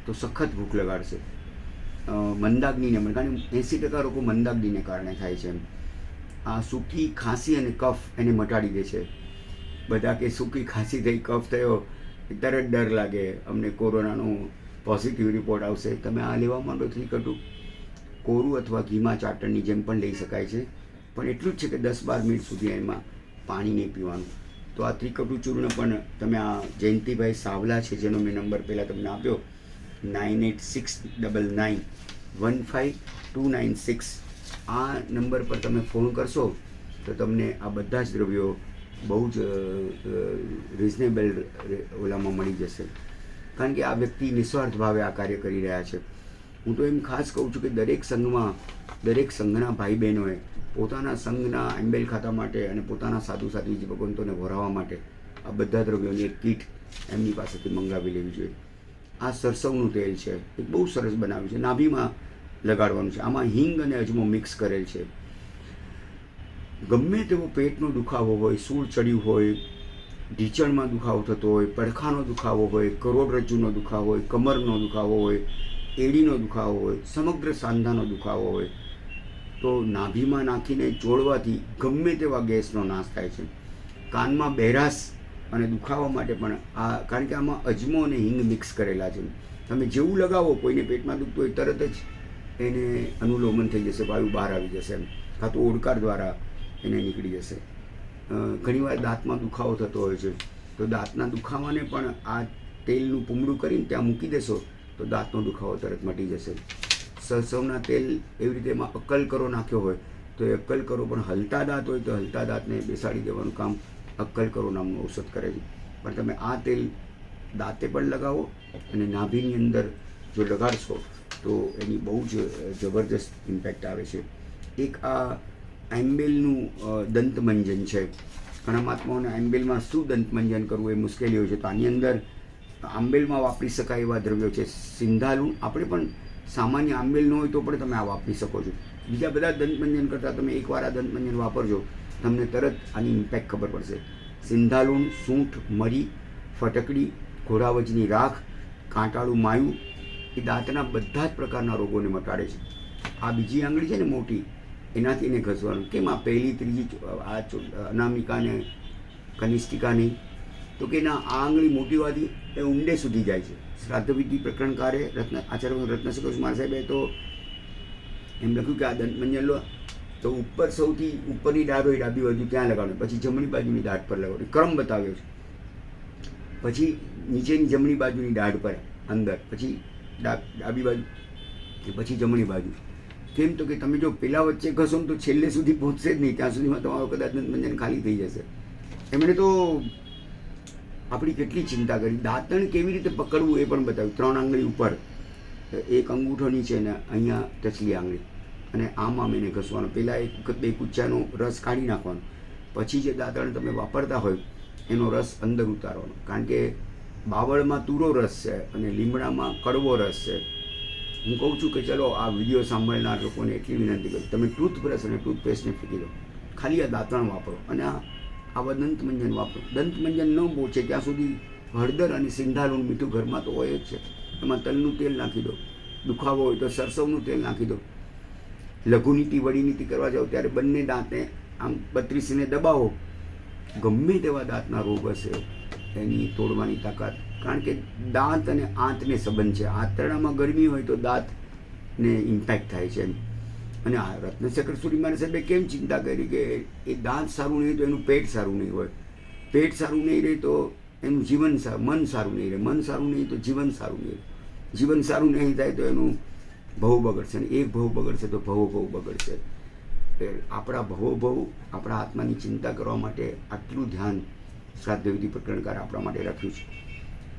Speaker 1: તો સખત ભૂખ લગાડશે. મંદાગ્નિને, કારણ કે 80% રોગો મંદાગ્નિને કારણે થાય છે. આ સૂકી ખાંસી અને કફ એને મટાડી દે છે. બધા કે સૂકી ખાંસી થઈ, કફ થયો, તરત ડર લાગે, અમને કોરોનાનો પોઝિટિવ રિપોર્ટ આવશે. તમે આ લેવા માંડો ત્રિકટુ, કોરું અથવા ઘીમાં ચાટણની જેમ પણ લઈ શકાય છે, પણ એટલું જ છે કે 10-12 મિનિટ સુધી એમાં પાણી નહીં પીવાનું. તો આ ત્રિકટુ ચૂર્ણ પણ તમે આ જયંતિભાઈ સાવલા છે, જેનો મેં નંબર પહેલાં તમને આપ્યો 9869915296, આ નંબર પર તમે ફોન કરશો તો તમને આ બધા જ દ્રવ્યો બહુ જ રિઝનેબલ ઓલામાં મળી જશે. કારણ કે આ વ્યક્તિ નિસ્વાર્થ ભાવે આ કાર્ય કરી રહ્યા છે. હું તો એમ ખાસ કહું છું કે દરેક સંઘના ભાઈ બહેનોએ પોતાના સંઘના એમ્બેલ ખાતા માટે અને પોતાના સાધુ સાધ્વીજી ભગવંતોને વરાવવા માટે આ બધા દ્રવ્યોની એક કીટ એમની પાસેથી મંગાવી લેવી જોઈએ. આ સરસવનું તેલ છે, એક બહુ સરસ બનાવ્યું છે, નાભીમાં લગાડવાનું છે. આમાં હિંગ અને અજમો મિક્સ કરેલ છે. ગમે તેવો પેટનો દુખાવો હોય, સૂળ ચડ્યું હોય, ઢીચણમાં દુખાવો થતો હોય, પડખાનો દુખાવો હોય, કરોડરજ્જુનો દુખાવો હોય, કમરનો દુખાવો હોય, એડીનો દુખાવો હોય, સમગ્ર સાંધાનો દુખાવો હોય, તો નાભીમાં નાખીને ચોળવાથી ગમે તેવા ગેસનો નાશ થાય છે. કાનમાં બહેરાશ અને દુખાવા માટે પણ આ, કારણ કે આમાં અજમો અને હિંગ મિક્સ કરેલા છે. તમે જેવું લગાવો, કોઈને પેટમાં દુખતું હોય તરત જ એને અનુલોમન થઈ જશે, વાયુ બહાર આવી જશે, કાં તો ઓડકાર દ્વારા એને નીકળી જશે. ઘણીવાર દાંતમાં દુખાવો થતો હોય છે, તો દાંતના દુખાવાને પણ આ તેલનું પૂમડું કરીને ત્યાં મૂકી દેશો તો દાંતનો દુખાવો તરત મટી જશે. સરસવના તેલ એવી રીતે એમાં અક્કલકરો નાખ્યો હોય તો એ અક્કલકરો પણ હલતા દાંત હોય તો હલતા દાંતને બેસાડી દેવાનું કામ અક્કલકરો નામનું ઔષધ કરે છે. પણ તમે આ તેલ દાંતે પણ લગાવો અને નાભીની અંદર જો લગાડશો તો એની બહુ જ જબરદસ્ત ઇમ્પેક્ટ આવે છે. એક આ એમ્બેલનું દંતમંજન છે. ઘણા મહાત્માઓને એમ્બેલમાં શું દંતમંજન કરવું એ મુશ્કેલી હોય છે, તો આની અંદર આંબેલમાં વાપરી શકાય એવા દ્રવ્યો છે. સિંધાલુણ, આપણે પણ સામાન્ય આંબેલ ન હોય તો પણ તમે આ વાપરી શકો છો. બીજા બધા દંતમંજન કરતાં તમે એકવાર આ દંતમંજન વાપરજો, તમને તરત આની ઇમ્પેક્ટ ખબર પડશે. સિંધાલુણ, સૂંઠ, મરી, ફટકડી, ઘોડાવજની રાખ, કાંટાળું માયું એ દાંતના બધા જ પ્રકારના રોગોને મટાડે છે. આ બીજી આંગળી છે ને મોટી, એનાથી એને ઘસવાનું. કેમ આ પહેલી, ત્રીજી, આ અનામિકા ને કનિષ્ઠિકા નહીં? તો કે ના, આ આંગળી મોટી હોવાથી એ ઊંડે સુધી જાય છે. શ્રાદ્ધવિધિ પ્રકરણકારે આચાર્ય રત્નશેખર કુમાર સાહેબે તો એમ લખ્યું કે આ દંતમંજન લો તો ઉપર, સૌથી ઉપરની દાઢ હોય ડાબી બાજુ ત્યાં લગાડવાનું, પછી જમણી બાજુની દાઢ પર લગાડવાનું, ક્રમ બતાવ્યો છે. પછી નીચેની જમણી બાજુની દાઢ પર અંદર, પછી ડાબી બાજુ, પછી જમણી બાજુ. કેમ? તો કે તમે જો પેલા વચ્ચે ઘસો તો છેલ્લે સુધી પહોંચશે જ નહીં, ત્યાં સુધીમાં તમારો કદાચ દંતમંજન ખાલી થઈ જશે. એમણે તો આપણી કેટલી ચિંતા કરી. દાંતણ કેવી રીતે પકડવું એ પણ બતાવ્યું. 3 આંગળી ઉપર, એક અંગૂઠો નીચે ને અહીંયા ટચલી આંગળી, અને આમ એને ઘસવાનો. પહેલાં એક વખત 2 કુચ્ચાનો રસ કાઢી નાખવાનો, પછી જે દાંતણ તમે વાપરતા હોય એનો રસ અંદર ઉતારવાનો. કારણ કે બાવળમાં તુરો રસ છે અને લીમડામાં કડવો રસ છે. હું કહું છું કે ચલો આ વિડીયો સાંભળનાર લોકોને એટલી વિનંતી કરું, તમે ટૂથબ્રશ અને ટૂથપેસ્ટને ફેંકી દો, ખાલી આ દાંતણ વાપરો અને આવા દંતમંજન વાપરો. દંતમંજન ન પહોંચે ત્યાં સુધી હળદર અને સિંધાલુણ મીઠું ઘરમાં તો હોય જ છે, એમાં તલનું તેલ નાખી દો. દુખાવો હોય તો સરસવનું તેલ નાખી દો. લઘુનીતિ વડીનીતિ કરવા જાઓ ત્યારે બંને દાંતને આમ 32ને દબાવો. ગમે તેવા દાંતના રોગ હશે એની તોડવાની તાકાત, કારણ કે દાંત અને આંતને સંબંધ છે. આંતરડામાં ગરમી હોય તો દાંતને ઇમ્પેક્ટ થાય છે. અને આ રત્નશેખર સૂરીમાન સાહેબે કેમ ચિંતા કરી કે એ દાંત સારું નહીં તો એનું પેટ સારું નહીં હોય, પેટ સારું નહીં રહે તો એનું જીવન સારું, મન સારું નહીં રહે, મન સારું નહીં તો જીવન સારું નહીં રહે, જીવન સારું નહીં થાય તો એનું ભવ બગડશે, અને એક ભવ બગડશે તો ભવ બગડશે. આપણા ભવ આપણા આત્માની ચિંતા કરવા માટે આટલું ધ્યાન શ્રાદ્ધવિધિ પ્રકરણકાર આપણા માટે રાખ્યું છે.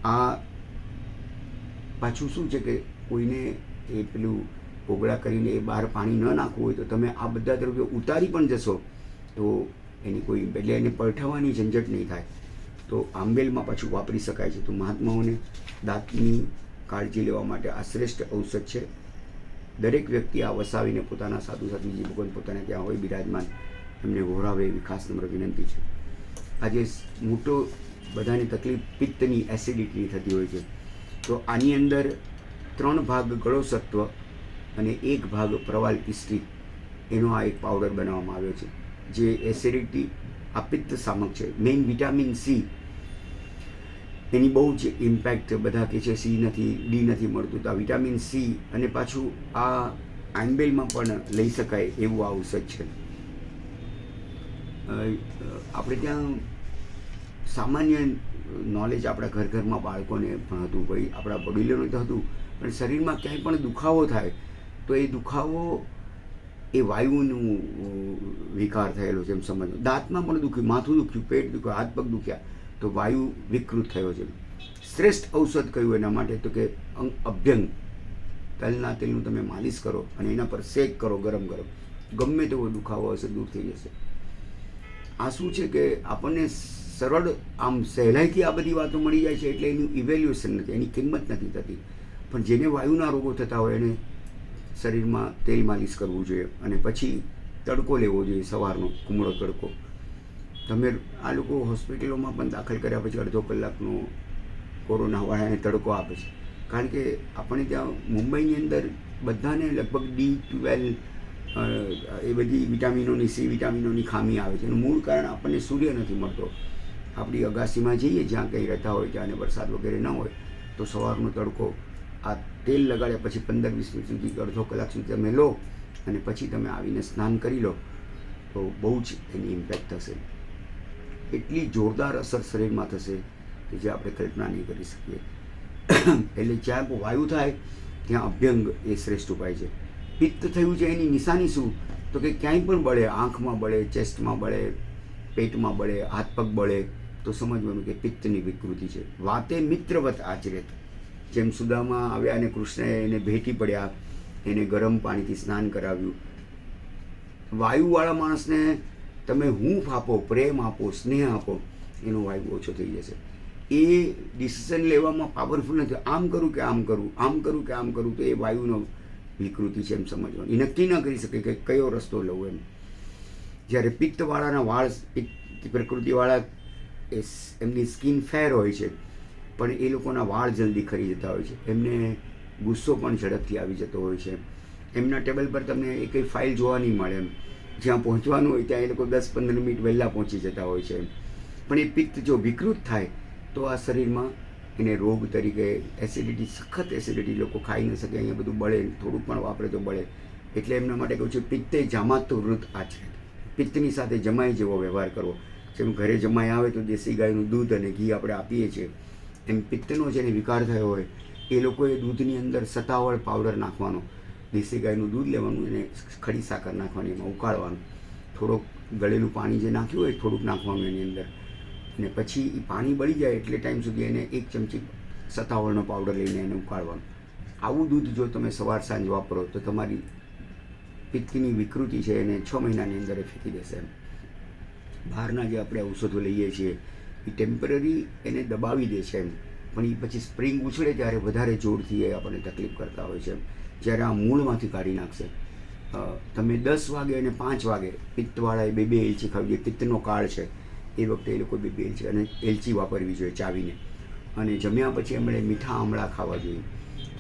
Speaker 1: આ પાછું શું છે કે કોઈને એ પેલું કોગળા કરીને એ બહાર પાણી ન નાખવું હોય તો તમે આ બધા દ્રવ્યો ઉતારી પણ જશો તો એની કોઈ, એટલે એને પલટાવવાની ઝંઝટ નહીં થાય. તો આંબેલમાં પાછું વાપરી શકાય છે. તો મહાત્માઓને દાંતની કાળજી લેવા માટે આ શ્રેષ્ઠ ઔષધ છે. દરેક વ્યક્તિ આ વસાવીને પોતાના સાધુ સાધ્વીજી ભગવાન પોતાને ત્યાં હોય બિરાજમાન, એમને વહોરાવે એવી ખાસ નમ્ર વિનંતી છે. આજે મોટો બધાની તકલીફ પિત્તની, એસિડિટીની થતી હોય છે. તો આની અંદર 3 ભાગ ગળોસત્વ અને 1 ભાગ પ્રવાલ પિસ્ટી એનો આ એક પાવડર બનાવવામાં આવ્યો છે, જે એસિડિટી, આ પિત્ત શામક છે. મેઇન વિટામિન સી એની બહુ જ ઇમ્પેક્ટ, બધા કહે છે સી નથી, ડી નથી મળતું, તો આ વિટામિન સી અને પાછું આ આંબેલમાં પણ લઈ શકાય એવું આ ઔષધ છે. આપણે ત્યાં સામાન્ય નોલેજ આપણા ઘરમાં બાળકોને પણ હતું, ભાઈ આપણા વડીલોને તો હતું, પણ શરીરમાં ક્યાંય પણ દુખાવો થાય તો એ દુખાવો એ વાયુનું વિકાર થયેલો છે એમ સમજો. દાંતમાં પણ દુખ્યું, માથું દુખ્યું, પેટ દુખ્યું, હાથ પગ દુખ્યા, તો વાયુ વિકૃત થયો છે. શ્રેષ્ઠ ઔષધ કયું એના માટે? તો કે અભ્યંગ, તલના તેલનું તમે માલિશ કરો અને એના પર શેક કરો ગરમ ગરમ, ગમે તેવો દુખાવો હશે દૂર થઈ જશે. આ શું છે કે આપણને સરળ આમ સહેલાઈથી આ બધી વાતો મળી જાય છે, એટલે એનું ઇવેલ્યુએશન નથી, એની કિંમત નથી થતી. પણ જેને વાયુના રોગો થતા હોય એને શરીરમાં તેલ માલિશ કરવું જોઈએ અને પછી તડકો લેવો જોઈએ, સવારનો કુમળો તડકો. તમે આ લોકો હોસ્પિટલોમાં પણ દાખલ કર્યા પછી અડધો કલાકનો કોરોનાવાળાને તડકો આપે છે, કારણ કે આપણે ત્યાં મુંબઈની અંદર બધાને લગભગ D12 એ બધી વિટામિનોની, સી વિટામિનોની ખામી આવે છે. એનું મૂળ કારણ આપણને સૂર્ય નથી મળતો. આપણી અગાસીમાં જઈએ જ્યાં કંઈ રહેતા હોય ત્યાં વરસાદ વગેરે ન હોય તો સવારનો તડકો આ તેલ લગાડ્યા પછી 15-20 મિનિટ સુધી, અડધો કલાક સુધી તમે લો અને પછી તમે આવીને સ્નાન કરી લો તો બહુ જ એની ઇમ્પેક્ટ થશે. એટલી જોરદાર અસર શરીરમાં થશે કે જે આપણે કલ્પના નહીં કરી શકીએ. એટલે જ્યાં વાયુ થાય ત્યાં અભ્યંગ એ શ્રેષ્ઠ ઉપાય છે. પિત્ત થયું છે એની નિશાની શું? તો કે ક્યાંય પણ બળે, આંખમાં બળે, ચેસ્ટમાં બળે, પેટમાં બળે, હાથ પગ બળે, તો સમજવાનું કે પિત્તની વિકૃતિ છે. વાતે મિત્રવત આચરેત, જેમ સુદામા આવ્યા અને કૃષ્ણએ એને ભેટી પડ્યા, એને ગરમ પાણીથી સ્નાન કરાવ્યું. વાયુવાળા માણસને તમે હૂંફ આપો, પ્રેમ આપો, સ્નેહ આપો, એનો વાયુ ઓછો થઈ જશે. એ ડિસિઝન લેવામાં પાવરફુલ નથી. આમ કરું કે આમ કરું, આમ કરું કે આમ કરું, તો એ વાયુનો વિકૃતિ છે એમ સમજવાનું. એ નક્કી ન કરી શકે કે કયો રસ્તો લઉં એમ. જ્યારે પિત્તવાળાના વાળ, પિત્ત પ્રકૃતિવાળા એમની સ્કિન ફેર હોય છે, પણ એ લોકોના વાળ જલ્દી ખરી જતા હોય છે, એમને ગુસ્સો પણ ઝડપથી આવી જતો હોય છે. એમના ટેબલ પર તમને એ કંઈ ફાઇલ જોવા નહીં મળે એમ. જ્યાં પહોંચવાનું હોય ત્યાં એ લોકો 10-15 મિનિટ વહેલા પહોંચી જતા હોય છે. પણ એ પિત્ત જો વિકૃત થાય તો આ શરીરમાં એને રોગ તરીકે એસિડિટી, સખત એસિડિટી, લોકો ખાઈ ન શકે, અહીંયા બધું બળે, થોડુંક પણ વાપરે તો બળે. એટલે એમના માટે કહું છું, પિત્તે જામાતો વૃત આચરે. પિત્તની સાથે જમાઈ જેવો વ્યવહાર કરવો. જેમ ઘરે જમાઈ આવે તો દેશી ગાયનું દૂધ અને ઘી આપણે આપીએ છીએ, એમ પિત્તનો જેને વિકાર થયો હોય એ લોકોએ દૂધની અંદર સતાવળ પાવડર નાખવાનો, દેશી ગાયનું દૂધ લેવાનું, એને ખડી સાકર નાખવાની, એમાં ઉકાળવાનું, થોડોક ગળેલું પાણી જે નાખ્યું હોય થોડુંક નાખવાનું એની અંદર, અને પછી એ પાણી બળી જાય એટલે ટાઈમ સુધી એને 1 ચમચી સતાવળનો પાવડર લઈને એને ઉકાળવાનું. આવું દૂધ જો તમે સવાર સાંજ વાપરો તો તમારી પિત્તની વિકૃતિ છે એને 6 મહિનાની અંદર એ ફેંકી દેશે એમ. બહારના જે આપણે ઔષધો લઈએ છીએ એ ટેમ્પરરી એને દબાવી દે છે એમ, પણ એ પછી સ્પ્રિંગ ઉછળે ત્યારે વધારે જોરથી એ આપણને તકલીફ કરતા હોય છે એમ. જ્યારે આ મૂળમાંથી કાઢી નાખશે. તમે 10 વાગે અને 5 વાગે પિત્તવાળાએ 2 એલચી ખાવી જોઈએ. પિત્તનો કાળ છે એ વખતે એ લોકો 2 એલચી અને એલચી વાપરવી જોઈએ ચાવીને. અને જમ્યા પછી એમણે મીઠા આમળા ખાવા જોઈએ,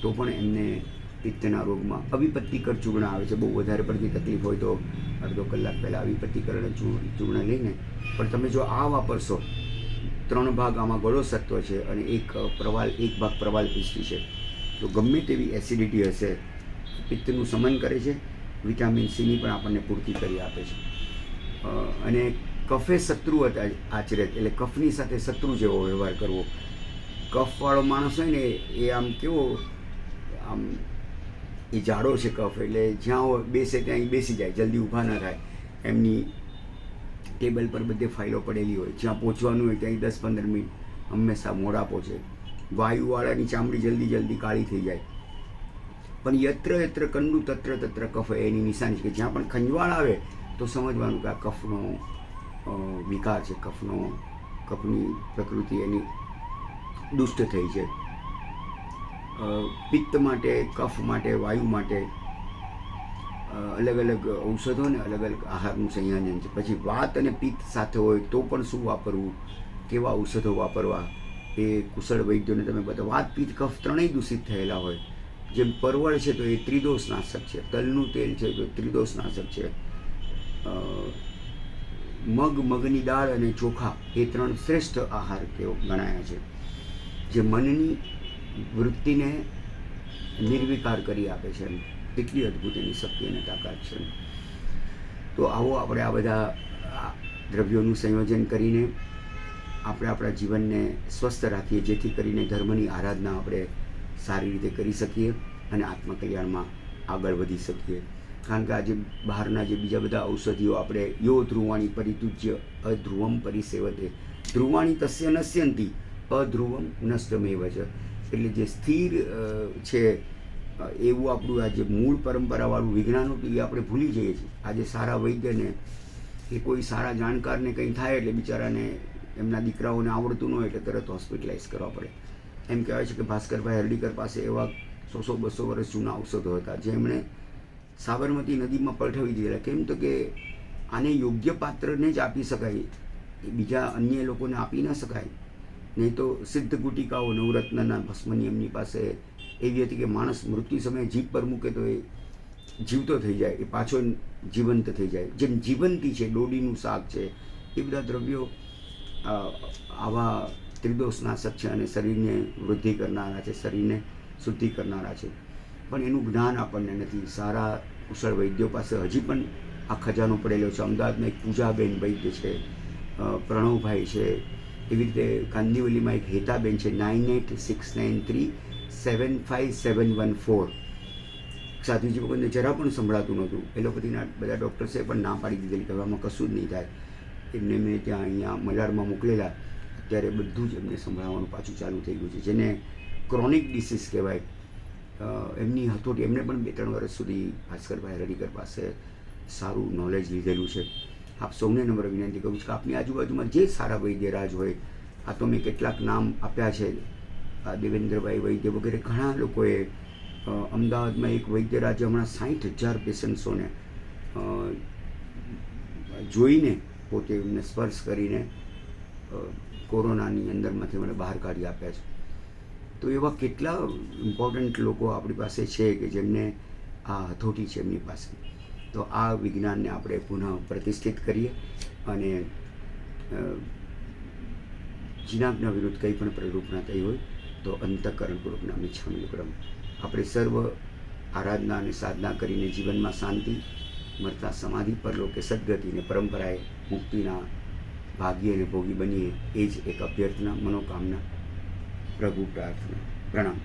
Speaker 1: તો પણ એમને પિત્તના રોગમાં અવિપત્તિકર ચૂર્ણ આવે છે. બહુ વધારે પડતી તકલીફ હોય તો અડધો કલાક પહેલાં અવિપત્તિકર ચૂર્ણ લઈને, પણ તમે જો આ વાપરશો, 3 ભાગ આમાં ગળોસત્વ છે અને 1 ભાગ પ્રવાલ પિસ્ટી છે, તો ગમે તેવી એસિડિટી હશે પિત્તનું શમન કરે છે. વિટામિન સીની પણ આપણને પૂર્તિ કરી આપે છે. અને કફે શત્રુ આચરે, એટલે કફની સાથે શત્રુ જેવો વ્યવહાર કરવો. કફવાળો માણસ હોય ને એ આમ કેવો, આમ એ જાડો છે કફ, એટલે જ્યાં બેસે ત્યાં બેસી જાય, જલ્દી ઊભા ન થાય. એમની ટેબલ પર બધે ફાઇલો પડેલી હોય, જ્યાં પહોંચવાનું હોય ત્યાં 10-15 મિનિટ હંમેશા મોડા પહોંચે. વાયુવાળાની ચામડી જલ્દી કાળી થઈ જાય. પણ યત્ર યત્ર કંડુ તત્ર તત્ર કફ એની નિશાની છે કે જ્યાં પણ ખંજવાળ આવે તો સમજવાનું કે આ કફનો વિકાર છે, કફની પ્રકૃતિ એની દુષ્ટ થઈ છે. પિત્ત માટે, કફ માટે, વાયુ માટે અલગ અલગ ઔષધો ને અલગ અલગ આહારનું સંયોજન છે. પછી વાત અને પિત્ત સાથે હોય તો પણ શું વાપરવું, કેવા ઔષધો વાપરવા એ કુશળ વૈદ્યોને તમે બધા. વાત પિત્ત કફ ત્રણેય દૂષિત થયેલા હોય. જેમ પરવળ છે તો એ ત્રિદોષનાશક છે, તલનું તેલ છે તો ત્રિદોષનાશક છે, મગની દાળ અને ચોખા એ 3 શ્રેષ્ઠ આહાર તેઓ ગણાયા છે, જે મનની વૃત્તિને નિર્વિકાર કરી આપે છે. એટલી અદ્ભુત એની શક્તિ અને તાકાત છે. તો આવો આપણે આ બધા દ્રવ્યોનું સંયોજન કરીને આપણે આપણા જીવનને સ્વસ્થ રાખીએ, જેથી કરીને ધર્મની આરાધના આપણે સારી રીતે કરી શકીએ અને આત્મકલ્યાણમાં આગળ વધી શકીએ. કારણ કે આજે બહારના જે બીજા બધા ઔષધિઓ આપણે યો ધ્રુવાણી પરિતુજ્ય અધ્રુવમ પરિસેવતે, ધ્રુવાણી તસ્ય નશ્યંતિ અધ્રુવમ નષ્ટમેવ છે. એટલે જે સ્થિર છે એવું આપણું આ જે મૂળ પરંપરાવાળું વિજ્ઞાન હતું એ આપણે ભૂલી જઈએ છીએ. આજે સારા વૈદ્યને કે કોઈ સારા જાણકારને કંઈ થાય એટલે બિચારાને એમના દીકરાઓને આવડતું ન હોય એટલે તરત હોસ્પિટલાઇઝ કરવા પડે. એમ કહેવાય છે કે ભાસ્કરભાઈ હરડીકર પાસે એવા 100-200 વર્ષ જૂના ઔષધો હતા જે એમણે સાબરમતી નદીમાં પલટાવી દીધેલા. કેમ તો કે આને યોગ્ય પાત્રને જ આપી શકાય, બીજા અન્ય લોકોને આપી ન શકાય. નહીં તો સિદ્ધ ગુટિકાઓ નવરત્નના ભસ્મની એમની પાસે એવી હતી કે માણસ મૃત્યુ સમયે જીભ પર મૂકે તો એ જીવતો થઈ જાય, એ પાછો જીવંત થઈ જાય. જેમ જીવંતી છે, ડોડીનું શાક છે, એ બધા દ્રવ્યો આવા ત્રિદોષનાશક છે અને શરીરને વૃદ્ધિ કરનારા છે, શરીરને શુદ્ધિ કરનારા છે. પણ એનું જ્ઞાન આપણને નથી. સારા કુશળ વૈદ્યો પાસે હજી પણ આ ખજાનો પડેલો છે. અમદાવાદમાં એક પૂજાબેન વૈદ્ય છે, પ્રણવભાઈ છે, એવી રીતે કાંદિવલીમાં એક હેતાબેન છે, 9869375714. સાધુજી વગરને જરા પણ સંભળાતું નહોતું. એલોપેથીના બધા ડૉક્ટર્સે પણ ના પાડી દીધેલી કે આમાં કશું જ નહીં થાય. એમને મેં ત્યાં અહીંયા મલાડમાં મોકલેલા. અત્યારે બધું જ એમને સંભળાવવાનું પાછું ચાલુ થઈ ગયું છે, જેને ક્રોનિક ડિસીઝ કહેવાય. એમની હથોટી એમને પણ 2-3 વર્ષ સુધી ભાસ્કરભાઈ હરડીકર પાસે સારું નોલેજ લીધેલું છે. આપ સૌને નમ્ર વિનંતી કરું છું કે આપની આજુબાજુમાં જે સારા વૈદ્યરાજ હોય, આ તો મેં કેટલાક નામ આપ્યા છે, દેવેન્દ્રભાઈ વૈદ્ય વગેરે ઘણા લોકોએ અમદાવાદમાં એક વૈદ્યરાજે હમણાં 60,000 પેશન્ટ્સોને જોઈને પોતે એમને સ્પર્શ કરીને કોરોનાની અંદરમાંથી મને બહાર કાઢી આપ્યા છે. તો એવા કેટલા ઇમ્પોર્ટન્ટ લોકો આપણી પાસે છે કે જેમને આ હથોટી છે એમની પાસે. તો આ વિજ્ઞાનને આપણે પુનઃ પ્રતિષ્ઠિત કરીએ અને જીનાજ્ઞા વિરુદ્ધ કંઈ પણ પ્રરૂપના થઈ હોય તો અંતઃકરણપૂર્વકના મિચ્છામિ દુક્કડમ. આપણે સર્વ આરાધના અને સાધના કરીને જીવનમાં શાંતિ, મરતા સમાધિ, પરલોકે સદગતિને, પરંપરાએ મુક્તિના ભાગ્ય અને ભોગી બનીએ, એ જ એક અભ્યર્થના, મનોકામના, પ્રભુ પ્રાર્થના. પ્રણામ.